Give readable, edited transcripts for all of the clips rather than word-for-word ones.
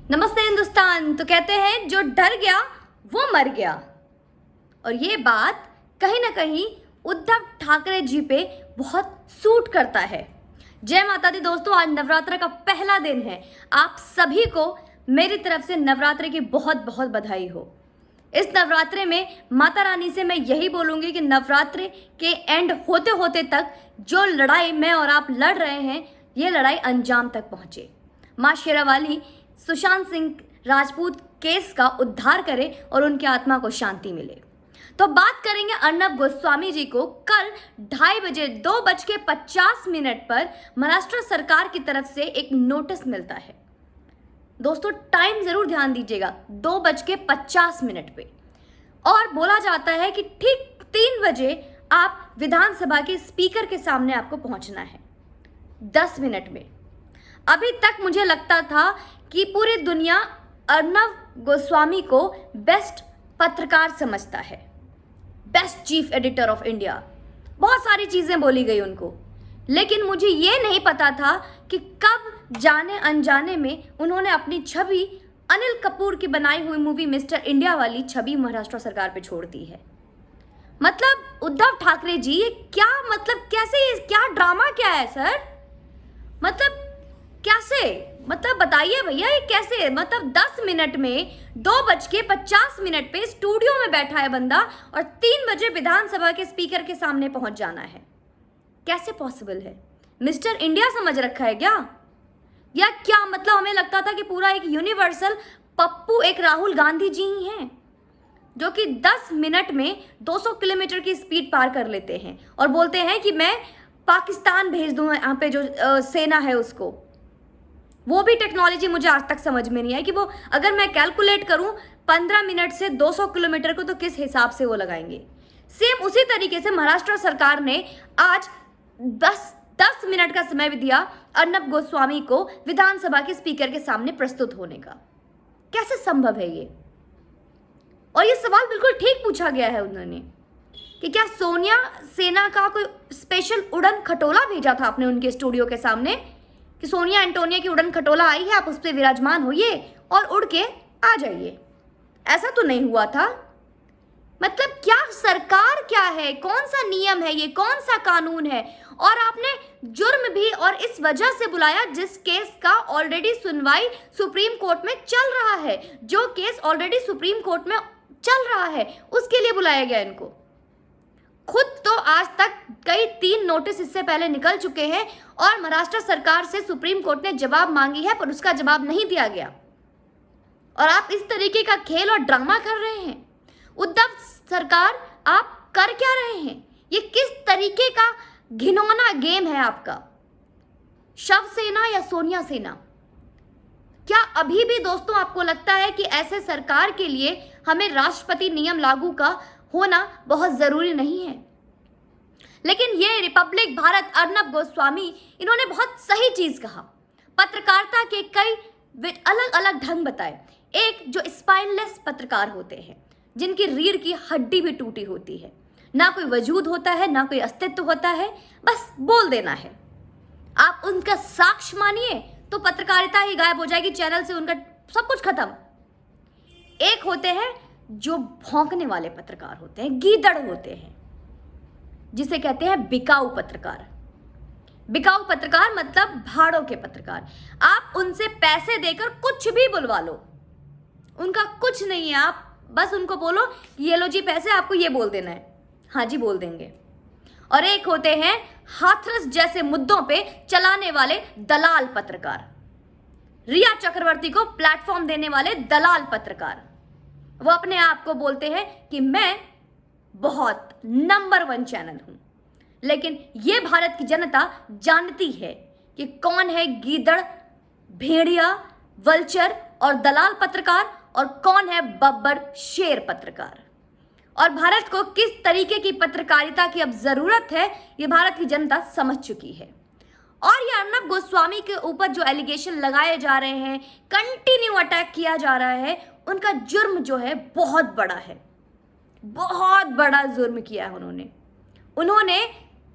नमस्ते हिंदुस्तान। तो कहते हैं जो डर गया वो मर गया, और ये बात कहीं ना कहीं उद्धव ठाकरे जी पे बहुत सूट करता है। जय माता दी दोस्तों, आज नवरात्र का पहला दिन है। आप सभी को मेरी तरफ से नवरात्र की बहुत बहुत बधाई हो। इस नवरात्रे में माता रानी से मैं यही बोलूँगी कि नवरात्रे के एंड होते होते तक जो लड़ाई मैं और आप लड़ रहे हैं, ये लड़ाई अंजाम तक पहुँचे। माँ शेरावाली सुशांत सिंह राजपूत केस का उद्धार करे और उनकी आत्मा को शांति मिले। तो बात करेंगे अर्नब गोस्वामी जी को। कल 2:30 बजे 2:50 पर महाराष्ट्र सरकार की तरफ से एक नोटिस मिलता है। दोस्तों टाइम जरूर ध्यान दीजिएगा, 2:50 पे, और बोला जाता है कि ठीक 3 बजे आप विधानसभा के स्पीकर के सामने आपको पहुंचना है 10 मिनट में। अभी तक मुझे लगता था कि पूरी दुनिया अर्नब गोस्वामी को बेस्ट पत्रकार समझता है, best chief editor of India, बहुत सारी चीज़ें बोली गई उनको, लेकिन मुझे ये नहीं पता था कि कब जाने अनजाने में उन्होंने अपनी छवि अनिल कपूर की बनाई हुई मूवी मिस्टर इंडिया वाली छवि महाराष्ट्र सरकार पे छोड़ दी है। मतलब उद्धव ठाकरे जी, ये क्या, मतलब कैसे, क्या ड्रामा क्या है सर? मतलब कैसे, मतलब बताइए भैया, ये कैसे? मतलब 10 मिनट में 2:50 पे स्टूडियो में बैठा है बंदा और 3 बजे विधानसभा के स्पीकर के सामने पहुंच जाना है। कैसे पॉसिबल है? मिस्टर इंडिया समझ रखा है क्या? या क्या मतलब हमें लगता था कि पूरा एक यूनिवर्सल पप्पू एक राहुल गांधी जी ही हैं, जो कि 10 मिनट में 200 किलोमीटर की स्पीड पार कर लेते हैं और बोलते हैं कि मैं पाकिस्तान भेज दूँ यहाँ पे जो सेना है उसको। वो भी टेक्नोलॉजी मुझे आज तक समझ में नहीं आई कि वो, अगर मैं कैलकुलेट करूं 15 मिनट से 200 किलोमीटर को, तो किस हिसाब से वो लगाएंगे। सेम उसी तरीके से महाराष्ट्र सरकार ने आज 10 मिनट का समय भी दिया अर्नब गोस्वामी को विधानसभा के स्पीकर के सामने प्रस्तुत होने का। कैसे संभव है ये? और ये सवाल बिल्कुल ठीक पूछा गया है उन्होंने कि क्या सोनिया सेना का कोई स्पेशल उड़न खटोला भेजा था आपने उनके स्टूडियो के सामने कि सोनिया एंटोनिया की उड़न खटोला आई है, आप उस पर विराजमान होइए और उड़ के आ जाइए? ऐसा तो नहीं हुआ था। मतलब क्या सरकार क्या है, कौन सा नियम है ये, कौन सा कानून है? और आपने जुर्म भी और इस वजह से बुलाया जिस केस का ऑलरेडी सुनवाई सुप्रीम कोर्ट में चल रहा है, जो केस ऑलरेडी सुप्रीम कोर्ट में चल रहा है, उसके लिए बुलाया गया इनको। खुद तो आज तक कई 3 नोटिस इससे पहले निकल चुके हैं और महाराष्ट्र सरकार से सुप्रीम कोर्ट ने जवाब मांगी है, पर उसका जवाब नहीं दिया गया। और आप इस तरीके का खेल और ड्रामा कर रहे हैं। उद्धव सरकार, आप कर क्या रहे हैं? ये किस तरीके का घिनौना गेम है आपका? शव सेना या सोनिया सेना? क्या अभी भी दोस्तों आपको लगता है कि ऐसे सरकार के लिए हमें राष्ट्रपति नियम लागू का होना बहुत जरूरी नहीं है? लेकिन ये रिपब्लिक भारत अर्नब गोस्वामी, इन्होंने बहुत सही चीज कहा। पत्रकारिता के कई अलग अलग ढंग बताए। एक जो स्पाइनलेस पत्रकार होते हैं, जिनकी रीढ़ की हड्डी भी टूटी होती है, ना कोई वजूद होता है, ना कोई अस्तित्व होता है, बस बोल देना है। आप उनका साक्ष्य मानिए तो पत्रकारिता ही गायब हो जाएगी चैनल से, उनका सब कुछ खत्म। एक होते हैं जो भौंकने वाले पत्रकार होते हैं, गीदड़ होते हैं, जिसे कहते हैं बिकाऊ पत्रकार। बिकाऊ पत्रकार मतलब भाड़ों के पत्रकार। आप उनसे पैसे देकर कुछ भी बुलवा लो, उनका कुछ नहीं है, आप बस उनको बोलो ये लो जी पैसे, आपको ये बोल देना है, हाँ जी बोल देंगे। और एक होते हैं हाथरस जैसे मुद्दों पे चलाने वाले दलाल पत्रकार, रिया चक्रवर्ती को प्लेटफॉर्म देने वाले दलाल पत्रकार। वो अपने आप को बोलते हैं कि मैं बहुत नंबर 1 चैनल हूं, लेकिन ये भारत की जनता जानती है कि कौन है गीदड़, भेड़िया, वल्चर और दलाल पत्रकार और कौन है बब्बर शेर पत्रकार। और भारत को किस तरीके की पत्रकारिता की अब जरूरत है, ये भारत की जनता समझ चुकी है। और ये अर्नब गोस्वामी के ऊपर जो एलिगेशन लगाए जा रहे हैं, कंटिन्यू अटैक किया जा रहा है, उनका जुर्म जो है बहुत बड़ा है, बहुत बड़ा जुर्म किया है उन्होंने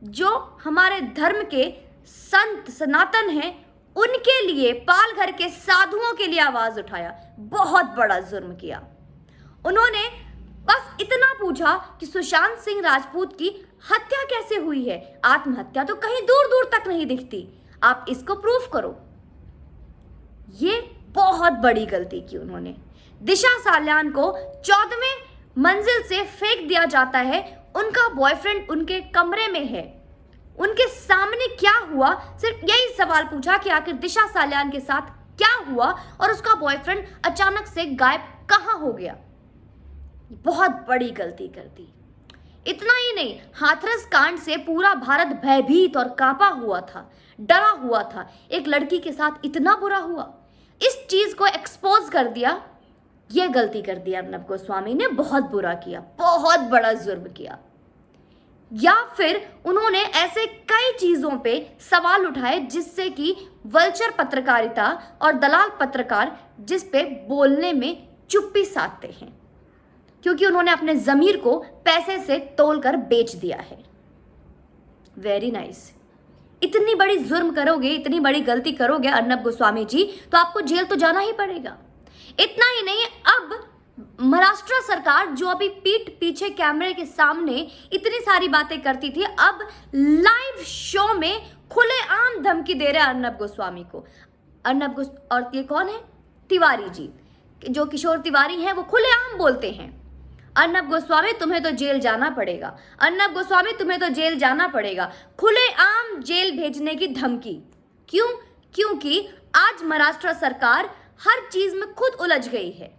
जो हमारे धर्म के संत सनातन हैं उनके लिए, पाल घर के साधुओं के लिए आवाज उठाया। बहुत बड़ा जुर्म किया। उन्होंने बस इतना पूछा कि सुशांत सिंह राजपूत की हत्या कैसे हुई है, आत्महत्या तो कहीं दूर दूर तक नहीं दिखती, आप इसको प्रूफ करो। ये बहुत बड़ी गलती की उन्होंने। दिशा साल्यान को 14वें मंजिल से फेंक दिया जाता है, उनका बॉयफ्रेंड उनके कमरे में है, उनके सामने क्या हुआ, सिर्फ यही सवाल पूछा कि आखिर दिशा साल्यान के साथ क्या हुआ और उसका बॉयफ्रेंड अचानक से गायब कहां हो गया। बहुत बड़ी गलती कर दी। इतना ही नहीं, हाथरस कांड से पूरा भारत भयभीत और कांपा हुआ था, डरा हुआ था। एक लड़की के साथ इतना बुरा हुआ, इस चीज को एक्सपोज कर दिया। यह गलती कर दी अर्नब गोस्वामी ने, बहुत बुरा किया, बहुत बड़ा जुर्म किया। या फिर उन्होंने ऐसे कई चीजों पे सवाल उठाए जिससे कि वल्चर पत्रकारिता और दलाल पत्रकार जिस पे बोलने में चुप्पी साधते हैं, क्योंकि उन्होंने अपने जमीर को पैसे से तोलकर बेच दिया है। Very nice. इतनी बड़ी जुर्म करोगे, इतनी बड़ी गलती करोगे अर्नब गोस्वामी जी, तो आपको जेल तो जाना ही पड़ेगा। इतना ही नहीं, अब महाराष्ट्र सरकार जो अभी पीठ पीछे कैमरे के सामने इतनी सारी बातें करती थी, अब लाइव शो में खुलेआम धमकी दे रहे हैं अर्नब गोस्वामी को। और ये कौन है? तिवारी जी, जो किशोर तिवारी हैं, वो खुलेआम बोलते हैं, अर्नब गोस्वामी तुम्हें तो जेल जाना पड़ेगा, अर्नब गोस्वामी तुम्हें तो जेल जाना पड़ेगा। खुलेआम जेल भेजने की धमकी। क्यों? क्योंकि आज महाराष्ट्र सरकार हर चीज में खुद उलझ गई है।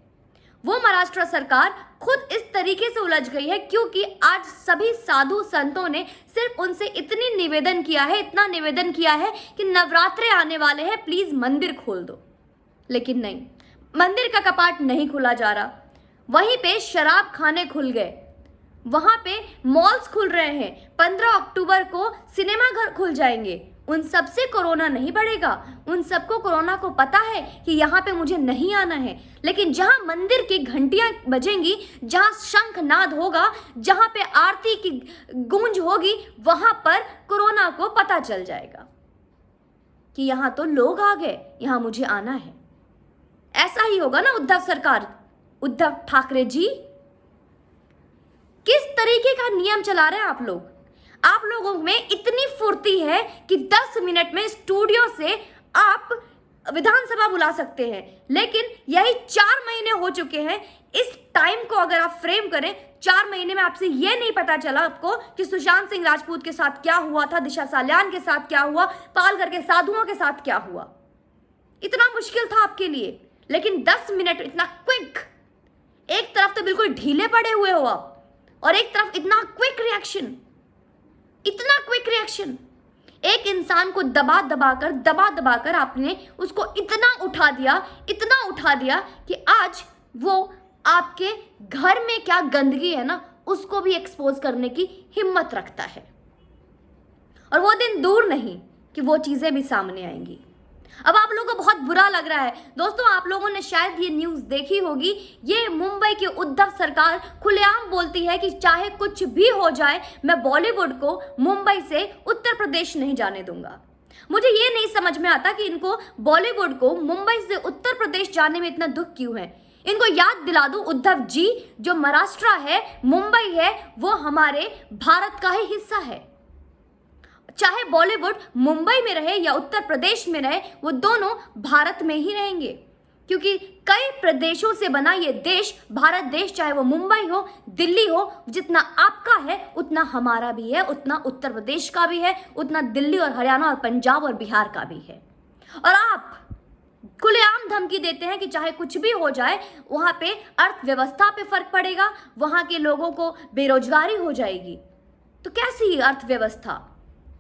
वो महाराष्ट्र सरकार खुद इस तरीके से उलझ गई है क्योंकि आज सभी साधु संतों ने सिर्फ उनसे इतना निवेदन किया है कि नवरात्रे आने वाले हैं, प्लीज मंदिर खोल दो। लेकिन नहीं, मंदिर का कपाट नहीं खुला जा रहा। वहीं पे शराब खाने खुल गए, वहां पे मॉल्स खुल रहे हैं, 15 अक्टूबर को सिनेमा घर खुल जाएंगे। उन सब से कोरोना नहीं बढ़ेगा। उन सबको कोरोना को पता है कि यहाँ पे मुझे नहीं आना है। लेकिन जहाँ मंदिर की घंटियां बजेंगी, जहाँ शंखनाद होगा, जहाँ पे आरती की गूंज होगी, वहां पर कोरोना को पता चल जाएगा कि यहाँ तो लोग आ गए, यहाँ मुझे आना है। ऐसा ही होगा ना उद्धव सरकार, उद्धव ठाकरे जी। किस तरीके का नियम चला रहे हैं आप लोग? आप लोगों में इतनी फुर्ती है कि 10 मिनट में स्टूडियो से आप विधानसभा बुला सकते हैं, लेकिन यही 4 महीने हो चुके हैं। इस टाइम को अगर आप फ्रेम करें, 4 महीने में आपसे यह नहीं पता चला आपको कि सुशांत सिंह राजपूत के साथ क्या हुआ था, दिशा साल्यान के साथ क्या हुआ, पालघर के साधुओं के साथ क्या हुआ। इतना मुश्किल था आपके लिए, लेकिन 10 मिनट इतना क्विक। एक तरफ तो बिल्कुल ढीले पड़े हुए हो आप, और एक तरफ इतना क्विक रिएक्शन, इतना क्विक रिएक्शन। एक इंसान को दबा दबा कर आपने उसको इतना उठा दिया कि आज वो आपके घर में क्या गंदगी है ना, उसको भी एक्सपोज करने की हिम्मत रखता है। और वो दिन दूर नहीं कि वो चीजें भी सामने आएंगी। अब आप लोगों को बहुत बुरा लग रहा है। दोस्तों, आप लोगों ने शायद ये न्यूज़ देखी होगी। ये मुंबई की उद्धव सरकार खुलेआम बोलती है कि चाहे कुछ भी हो जाए, मैं बॉलीवुड को मुंबई से उत्तर प्रदेश नहीं जाने दूंगा। मुझे ये नहीं समझ में आता कि इनको बॉलीवुड को मुंबई से उत्तर प्रदेश जाने में इतना दुख क्यों है। इनको याद दिला दूं, उद्धव जी, जो महाराष्ट्र है, मुंबई है, वो हमारे भारत का ही हिस्सा है। चाहे बॉलीवुड मुंबई में रहे या उत्तर प्रदेश में रहे, वो दोनों भारत में ही रहेंगे, क्योंकि कई प्रदेशों से बना ये देश, भारत देश, चाहे वो मुंबई हो, दिल्ली हो, जितना आपका है उतना हमारा भी है, उतना उत्तर प्रदेश का भी है, उतना दिल्ली और हरियाणा और पंजाब और बिहार का भी है। और आप खुलेआम धमकी देते हैं कि चाहे कुछ भी हो जाए, वहां पे अर्थव्यवस्था पे फर्क पड़ेगा, वहां के लोगों को बेरोजगारी हो जाएगी। तो कैसी अर्थव्यवस्था?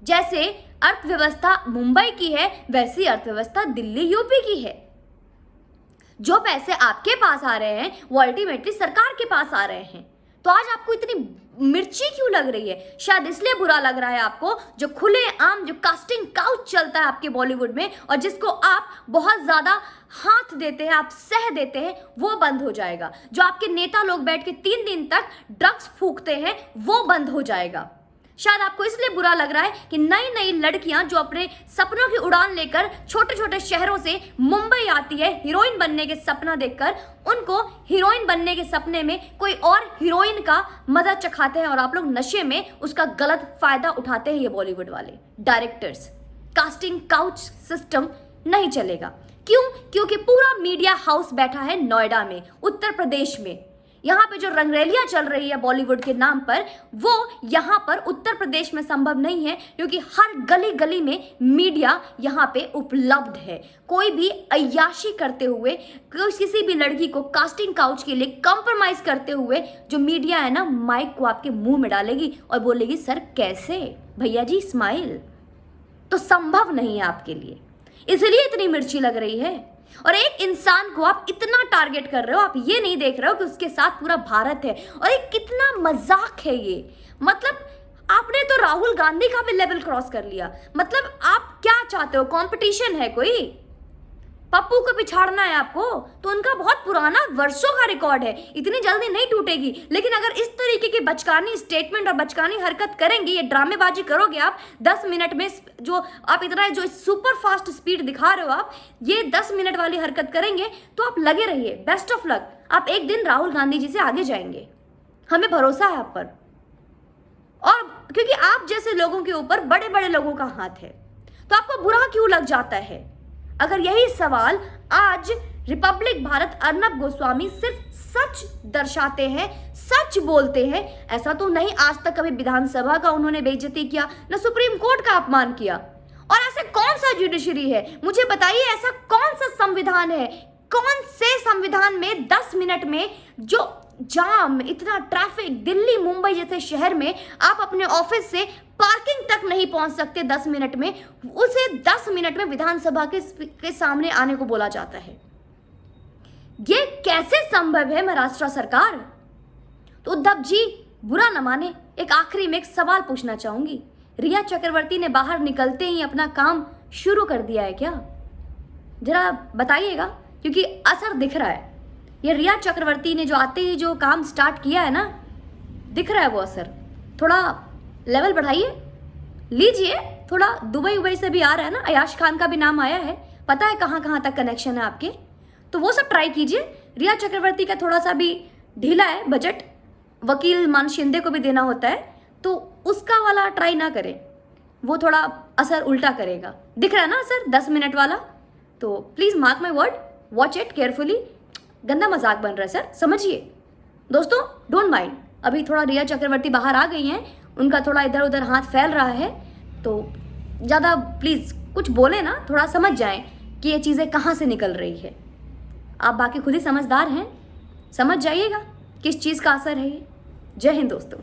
जैसे अर्थव्यवस्था मुंबई की है, वैसी अर्थव्यवस्था दिल्ली यूपी की है। जो पैसे आपके पास आ रहे हैं वो अल्टीमेटली सरकार के पास आ रहे हैं। तो आज आपको इतनी मिर्ची क्यों लग रही है? शायद इसलिए बुरा लग रहा है आपको, जो खुलेआम जो कास्टिंग काउच चलता है आपके बॉलीवुड में, और जिसको आप बहुत ज्यादा हाथ देते हैं, आप सह देते हैं, वो बंद हो जाएगा। जो आपके नेता लोग बैठ के 3 दिन तक ड्रग्स फूकते हैं, वो बंद हो जाएगा। शायद आपको इसलिए बुरा लग रहा है कि नई नई लड़कियां जो अपने सपनों की उड़ान लेकर छोटे छोटे शहरों से मुंबई आती है हीरोइन बनने के सपना देखकर, उनको हीरोइन बनने के सपने में कोई और हीरोइन का मजा चखाते हैं और आप लोग नशे में उसका गलत फायदा उठाते हैं। ये बॉलीवुड वाले डायरेक्टर्स, कास्टिंग काउच सिस्टम नहीं चलेगा। क्यों? क्योंकि पूरा मीडिया हाउस बैठा है नोएडा में, उत्तर प्रदेश में। यहाँ पे जो रंगरेलियां चल रही है बॉलीवुड के नाम पर, वो यहाँ पर उत्तर प्रदेश में संभव नहीं है, क्योंकि हर गली गली में मीडिया यहाँ पे उपलब्ध है। कोई भी अय्याशी करते हुए, किसी भी लड़की को कास्टिंग काउच के लिए कंप्रोमाइज करते हुए जो मीडिया है ना, माइक को आपके मुंह में डालेगी और बोलेगी सर कैसे भैया जी स्माइल, तो संभव नहीं है आपके लिए। इसलिए इतनी मिर्ची लग रही है। और एक इंसान को आप इतना टारगेट कर रहे हो, आप ये नहीं देख रहे हो कि उसके साथ पूरा भारत है। और ये कितना मजाक है ये। मतलब आपने तो राहुल गांधी का भी लेवल क्रॉस कर लिया। मतलब आप क्या चाहते हो? कंपटीशन है कोई? पप्पू को पिछाड़ना है आपको? तो उनका बहुत पुराना वर्षों का रिकॉर्ड है, इतनी जल्दी नहीं टूटेगी। लेकिन अगर इस तरीके की बचकानी स्टेटमेंट और बचकानी हरकत करेंगे, ये ड्रामेबाजी करोगे आप 10 मिनट में, जो आप इतना जो सुपर फास्ट स्पीड दिखा रहे हो आप, ये 10 मिनट वाली हरकत करेंगे तो आप लगे रहिए। बेस्ट ऑफ लक, आप एक दिन राहुल गांधी जी से आगे जाएंगे, हमें भरोसा है आप पर। और क्योंकि आप जैसे लोगों के ऊपर बड़े बड़े लोगों का हाथ है, तो आपको बुरा क्यों लग जाता है? अगर यही सवाल आज रिपब्लिक भारत अर्नब गोस्वामी सिर्फ सच दर्शाते हैं, सच बोलते हैं, ऐसा तो नहीं आज तक कभी विधानसभा का उन्होंने बेइज्जती किया, न सुप्रीम कोर्ट का अपमान किया। और ऐसे कौन सा जुडिशरी है, मुझे बताइए, ऐसा कौन सा संविधान है, कौन से संविधान में 10 मिनट में जो जाम, इतना ट्रैफिक, दिल्ली मुंबई जैसे शहर में आप अपने ऑफिस से पार्किंग तक नहीं पहुंच सकते 10 मिनट में, उसे 10 मिनट में विधानसभा के सामने आने को बोला जाता है। ये कैसे संभव है महाराष्ट्र सरकार? तो उद्धव जी बुरा न माने, एक आखिरी में एक सवाल पूछना चाहूंगी। रिया चक्रवर्ती ने बाहर निकलते ही अपना काम शुरू कर दिया है क्या? जरा बताइएगा, क्योंकि असर दिख रहा है। ये रिया चक्रवर्ती ने जो आते ही जो काम स्टार्ट किया है ना, दिख रहा है वो असर। थोड़ा लेवल बढ़ाइए, लीजिए थोड़ा। दुबई उबई से भी आ रहा है ना, अयाश खान का भी नाम आया है, पता है कहाँ कहाँ तक कनेक्शन है आपके, तो वो सब ट्राई कीजिए। रिया चक्रवर्ती का थोड़ा सा भी ढीला है बजट, वकील मान शिंदे को भी देना होता है, तो उसका वाला ट्राई ना करें, वो थोड़ा असर उल्टा करेगा। दिख रहा है ना असर 10 मिनट वाला? तो please mark my word, watch it carefully. गंदा मजाक बन रहा है सर, समझिए दोस्तों, डोंट माइंड। अभी थोड़ा रिया चक्रवर्ती बाहर आ गई हैं, उनका थोड़ा इधर उधर हाथ फैल रहा है, तो ज़्यादा प्लीज़ कुछ बोले ना, थोड़ा समझ जाएं कि ये चीज़ें कहाँ से निकल रही है। आप बाकी खुद ही समझदार हैं, समझ जाइएगा किस चीज़ का असर है ये। जय हिंद दोस्तों।